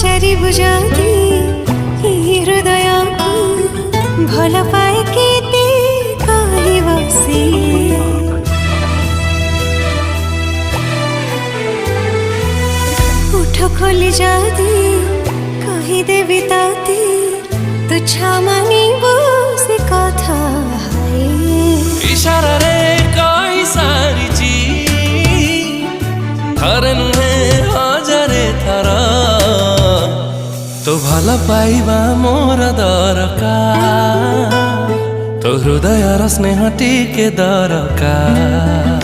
पचारि बुझाती हृदय को भल पाए केते कहि बसी उठ खोली जाती कही देवी ताती तुझा मानिबो से कथा इशारा रे कही सारी थर नुहे हजारे थर तो भल पाइबा मोर दरकार तो हृदय स्नेह टिके दरकार।